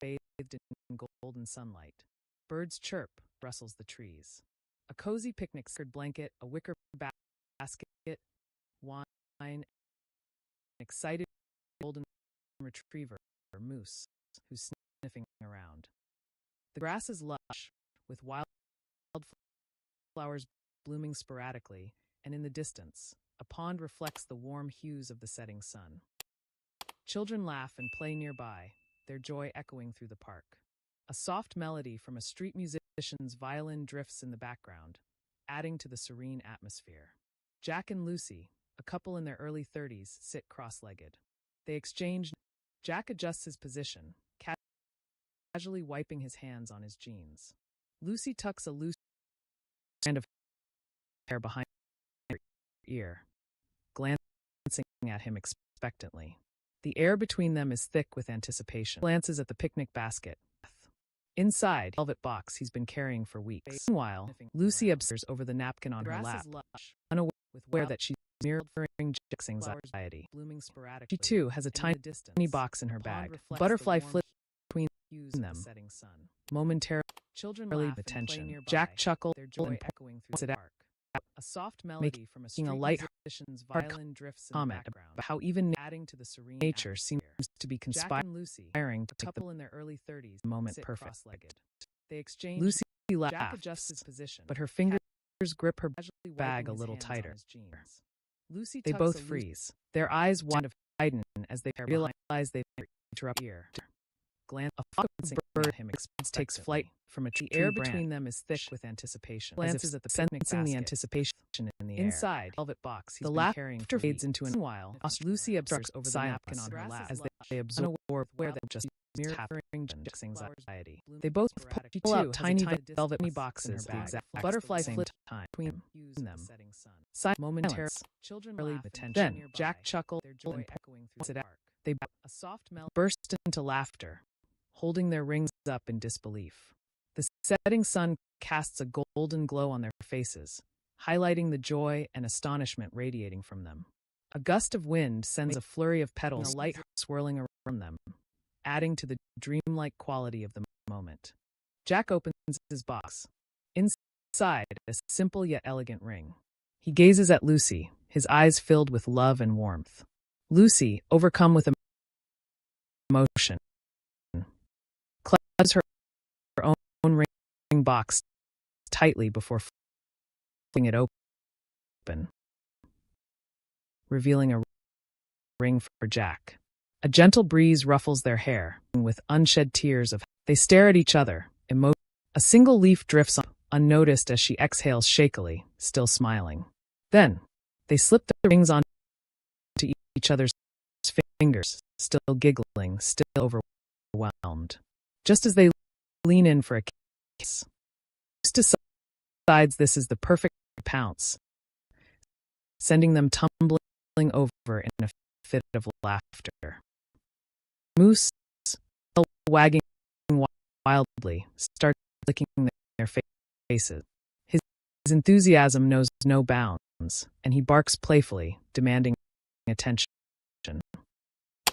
bathed in golden sunlight. Birds chirp, rustles the trees. A cozy picnic blanket, a wicker basket, wine, an excited golden retriever or moose who's sniffing around. The grass is lush, with wildflowers blooming sporadically, and in the distance, a pond reflects the warm hues of the setting sun. Children laugh and play nearby, their joy echoing through the park. A soft melody from a street musician's violin drifts in the background, adding to the serene atmosphere. Jack and Lucy, a couple in their early 30s, sit cross-legged. They exchange. Jack adjusts his position, casually wiping his hands on his jeans. Lucy tucks a loose strand of hair behind her ear, glancing at him expectantly. The air between them is thick with anticipation. Glances at the picnic basket. Inside, the velvet box he's been carrying for weeks. Meanwhile, Lucy observes over the napkin on her lap, unaware that she's mirroring Jack's anxiety. She too has a tiny box in her bag. A butterfly flits between them, momentarily attention. Jack chuckles and points it out, a soft melody from a light violin drifts in the background, about how even nature seems to be conspiring to take the moment perfect. They exchange. Lucy laughs, but her fingers grip her bag a little tighter. They both freeze, their eyes widen as they realize they've interrupted ear. Glance a bird takes flight from a tree. The air between them is thick with anticipation. Glances at the sensing the anticipation in the air. Inside, velvet box. The laughter fades into an while. Lucy observes over the napkin on her lap as they absorb where that just mirroring Jack's anxiety. They both pull out tiny velvet boxes. The exact butterfly flit between them. Momentarily attention. Then Jack chuckled and points it out. They burst into laughter, holding their rings up in disbelief. The setting sun casts a golden glow on their faces, highlighting the joy and astonishment radiating from them. A gust of wind sends a flurry of petals light swirling around them, adding to the dreamlike quality of the moment. Jack opens his box. Inside, a simple yet elegant ring. He gazes at Lucy, his eyes filled with love and warmth. Lucy, overcome with emotion, clutches her own ring box tightly before flipping it open, revealing a ring for Jack. A gentle breeze ruffles their hair, with unshed tears of. They stare at each other, a single leaf drifts unnoticed as she exhales shakily, still smiling. Then, they slip the rings onto each other's fingers, still giggling, still overwhelmed. Just as they lean in for a kiss, Moose decides this is the perfect pounce, sending them tumbling over in a fit of laughter. Moose, wagging wildly, starts licking their faces. His enthusiasm knows no bounds, and he barks playfully, demanding attention.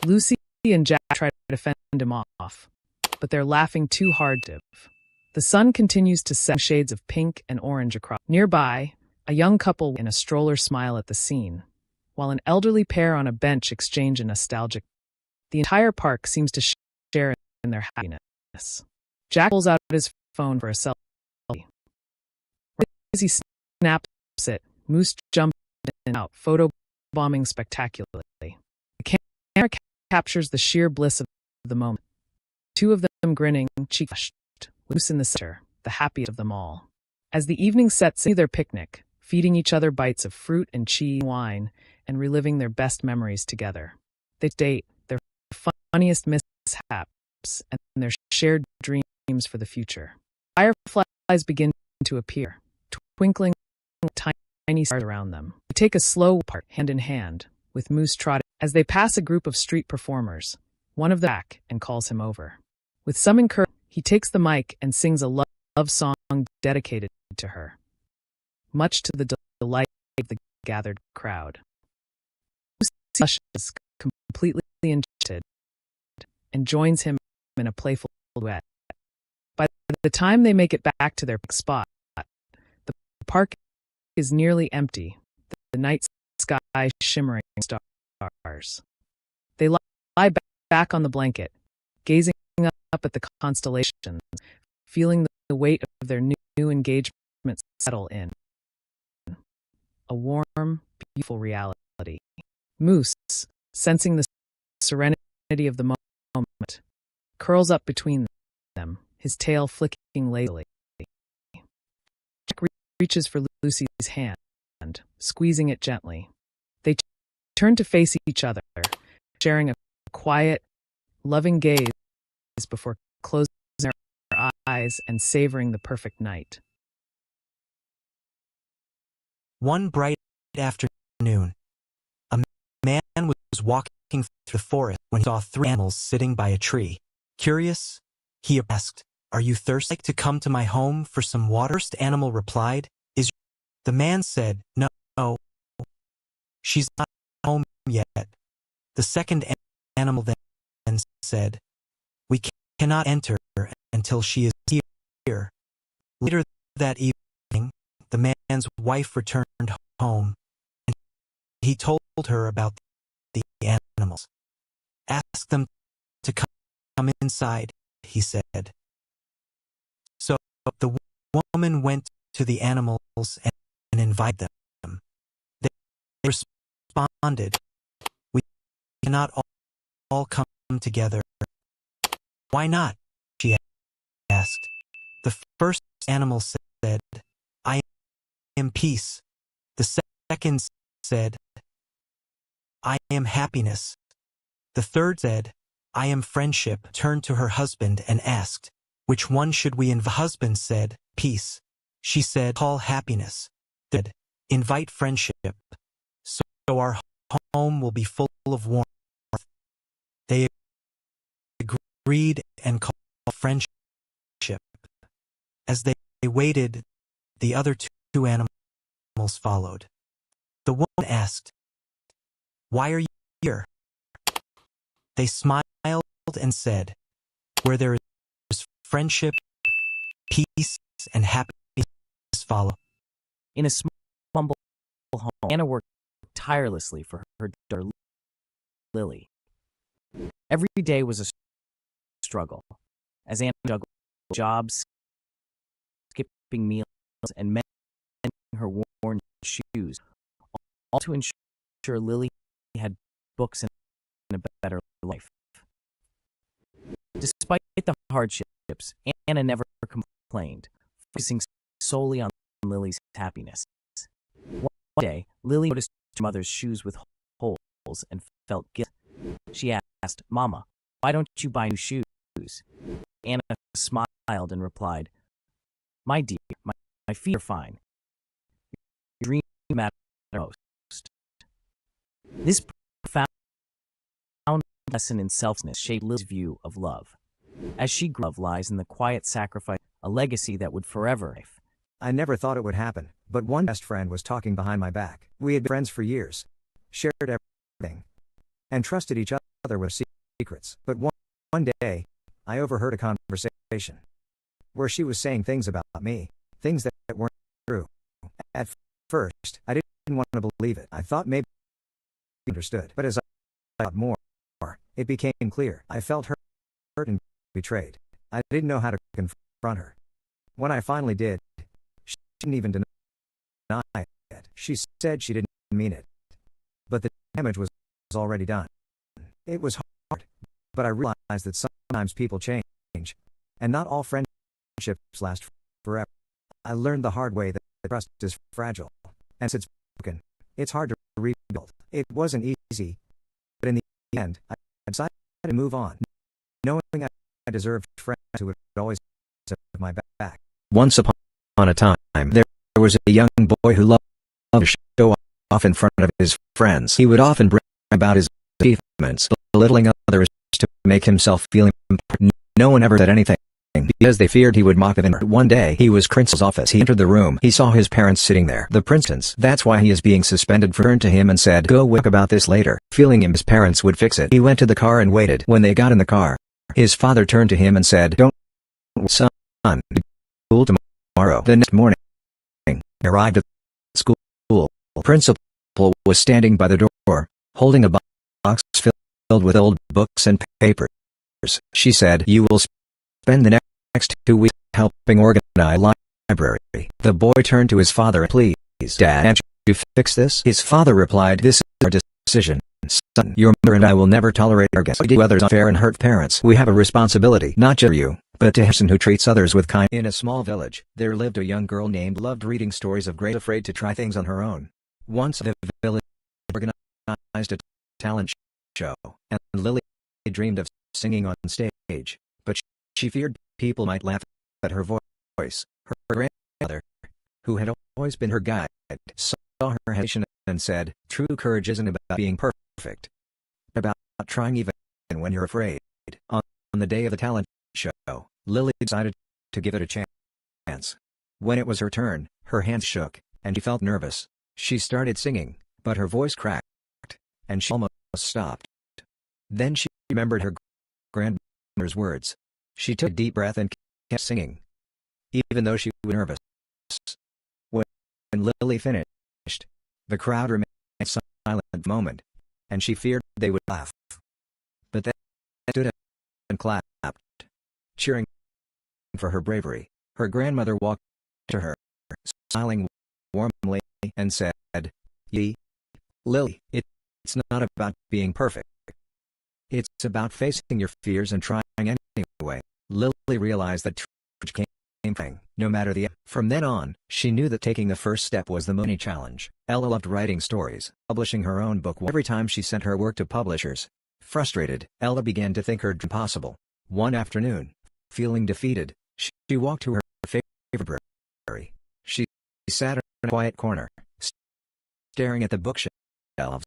Lucy and Jack try to fend him off, but they're laughing too hard to. The sun continues to set shades of pink and orange across. Nearby, a young couple in a stroller smile at the scene, while an elderly pair on a bench exchange a nostalgic. The entire park seems to share in their happiness. Jack pulls out his phone for a selfie. As he snaps it, Moose jumps in and out, photobombing spectacularly. The camera captures the sheer bliss of the moment. Two of them grinning, cheek flushed, Moose in the center, the happiest of them all. As the evening sets in their picnic, feeding each other bites of fruit and cheese, wine, and reliving their best memories together. They date their funniest mishaps and their shared dreams for the future. Fireflies begin to appear, twinkling tiny stars around them. They take a slow part, hand in hand, with Moose trotting. As they pass a group of street performers, one of them back and calls him over. With some encouragement, he takes the mic and sings a love song dedicated to her, much to the delight of the gathered crowd. Moose is completely enchanted and joins him in a playful wet. By the time they make it back to their spot, the park is nearly empty, the night sky shimmering stars. They lie back on the blanket, gazing up at the constellations, feeling the weight of their new engagement settle in. A warm, beautiful reality. Moose, sensing the serenity of the moment, curls up between them, his tail flicking lazily. Jack reaches for Lucy's hand, squeezing it gently. They turn to face each other, sharing a quiet, loving gaze before closing their eyes and savoring the perfect night. One bright afternoon, a man was walking through the forest when he saw 3 animals sitting by a tree. Curious, he asked, "Are you thirsty to come to my home for some water?" The first animal replied, The man said, "No, she's not home yet." The second animal then said, "We cannot enter until she is here." Later that evening, the man's wife returned home, and he told her about the animals. "Ask them to come inside," he said. So the woman went to the animals and invited them. They responded, "We cannot all come together." "Why not?" she asked. The first animal said, "I am peace." The second said, "I am happiness." The third said, "I am friendship." Turned to her husband and asked, "Which one should we invite?" The husband said, "Peace." She said, "Call happiness." They said, "Invite friendship, so our home will be full of warmth." They agreed and called friendship. As they waited, the other two animals followed. The woman asked, "Why are you here?" They smiled and said, "Where there is friendship, peace, and happiness follow." In a small, humble home, Anna worked tirelessly for her daughter Lily. Every day was a struggle, as Anna juggled jobs, skipping meals, and mending her worn shoes, all to ensure Lily had books and a better life. Despite the hardships, Anna never complained, focusing solely on Lily's happiness. One day, Lily noticed her mother's shoes with holes and felt guilty. She asked, "Mama, why don't you buy new shoes?" Anna smiled and replied, "My dear, my feet are fine. Your dreams matter most." This profound lesson in selflessness shaped Lily's view of love. As she grew up, love lies in the quiet sacrifice, a legacy that would forever live. I never thought it would happen, but one best friend was talking behind my back. We had been friends for years, shared everything, and trusted each other with secrets. But one day, I overheard a conversation where she was saying things about me, things that weren't true. At first, I didn't want to believe it. I thought maybe she understood. But as I thought more, it became clear. I felt hurt and betrayed. I didn't know how to confront her. When I finally did, she didn't even deny it. She said she didn't mean it. But the damage was already done. It was hard, but I realized that sometimes people change, and not all friendships last forever. I learned the hard way that trust is fragile, and since it's broken, it's hard to rebuild. It wasn't easy, but in the end, I decided to move on, knowing I deserved friends who would always have my back. Once upon a time, there was a young boy who loved to show off in front of his friends. He would often brag about his achievements, belittling others to make himself feel important. No one ever said anything, because they feared he would mock them. One day, he was Prince's office. He entered the room. He saw his parents sitting there. The prince, "That's why he is being suspended," turned to him and said, "Go work about this later." Feeling his parents would fix it, he went to the car and waited. When they got in the car, His father turned to him and said, "Don't worry, son, school tomorrow." The next morning, he arrived at school. The principal was standing by the door, holding a box filled with old books and papers. She said, "You will spend the next 2 weeks helping organize a library." The boy turned to his father. "Please, Dad, can't you fix this?" His father replied, "This is our decision, son. Your mother and I will never tolerate arrogance. We do others unfair and hurt parents. We have a responsibility, not just for you, but to a person who treats others with kindness." In a small village, there lived a young girl named loved reading stories of great afraid to try things on her own. Once the village organized a talent show, and Lily dreamed of singing on stage, but she feared people might laugh at her voice. Her grandmother, who had always been her guide, saw her hesitation and said, "True courage isn't about being perfect, about trying even when you're afraid." On the day of the talent show, Lily decided to give it a chance. When it was her turn, her hands shook, and she felt nervous. She started singing, but her voice cracked, and she almost stopped. Then she remembered her grandmother's words. She took a deep breath and kept singing, even though she was nervous. When Lily finished, the crowd remained silent for a moment, and she feared they would laugh. But they stood up and clapped, cheering for her bravery. Her grandmother walked to her, smiling warmly, and said, "Lily, it's not about being perfect. It's about facing your fears and trying anyway." Lily realized that courage came from no matter the. From then on, she knew that taking the first step was the money challenge. Ella loved writing stories, publishing her own book. Every time she sent her work to publishers, frustrated, Ella began to think her dream impossible. One afternoon, feeling defeated, she walked to her favorite library. She sat in a quiet corner, staring at the bookshelves,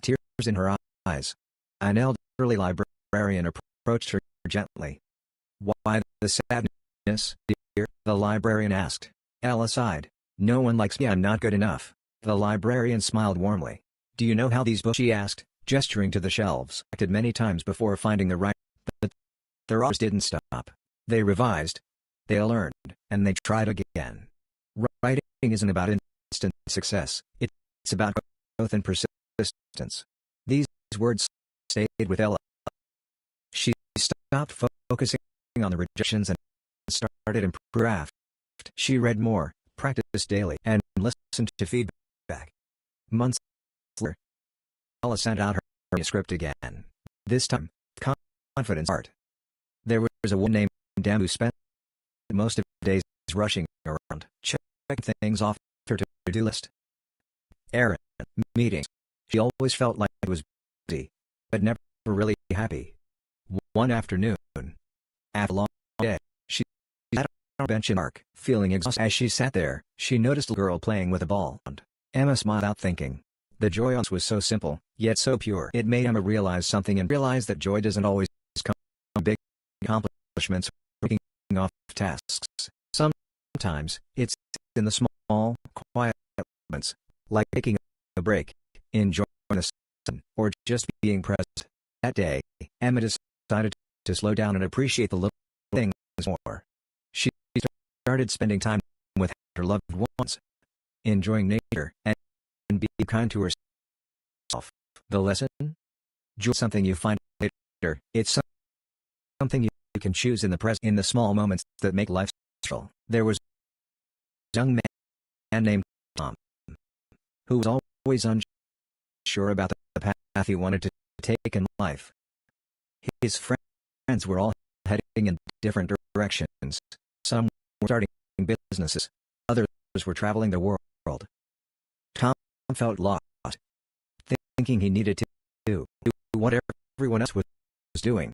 tears in her eyes. An elderly librarian approached her gently. "Why the sadness, dear?" the librarian asked. Ella sighed. "No one likes me. I'm not good enough." The librarian smiled warmly. "Do you know how these books?" she asked, gesturing to the shelves. Acted many times before finding the right, but their authors didn't stop. They revised, they learned, and they tried again. Writing isn't about instant success. It's about growth and persistence. These words stayed with Ella. She stopped focusing on the rejections and started improving her craft. She read more, practiced daily, and listened to feedback. Months later, Ella sent out her manuscript again. This time, with confidence in art. There was a woman named Dem who spent most of the days rushing around, checking things off her to-do list. Errands, meetings. She always felt like it was busy, but never really happy. One afternoon, after a long day, she sat on a bench in the park, feeling exhausted. As she sat there, she noticed a girl playing with a ball. Emma smiled out thinking. The joy on this was so simple, yet so pure. It made Emma realize something and realize that joy doesn't always come from big accomplishments or breaking off tasks. Sometimes, it's in the small, quiet moments, like taking a break, enjoying the sun, or just being present. That day, Emma decided to slow down and appreciate the little things more. She started spending time with her loved ones, enjoying nature, and being kind to herself. The lesson? Joy is something you find later. It's something you can choose in the present, in the small moments that make life special. There was a young man named Tom, who was always unsure about the path he wanted to take in life. His friends were all heading in different directions. Some were starting businesses, others were traveling the world. Tom felt lost, thinking he needed to do what everyone else was doing.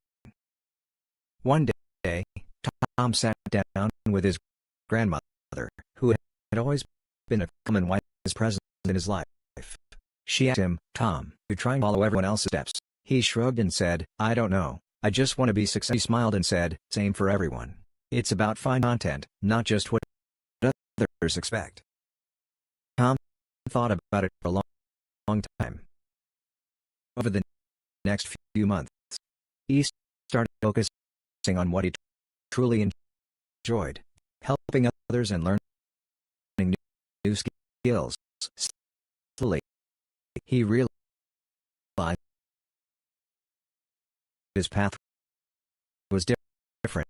One day, Tom sat down with his grandmother, who had always been a calm and wise presence in his life. She asked him, "Tom, you try and follow everyone else's steps?" He shrugged and said, "I don't know. I just want to be successful." He smiled and said, "Same for everyone. It's about finding content, not just what others expect." Tom thought about it for a long time. Over the next few months, he started focusing on what he truly enjoyed, helping others and learning new skills. Slowly, he realized his path was different.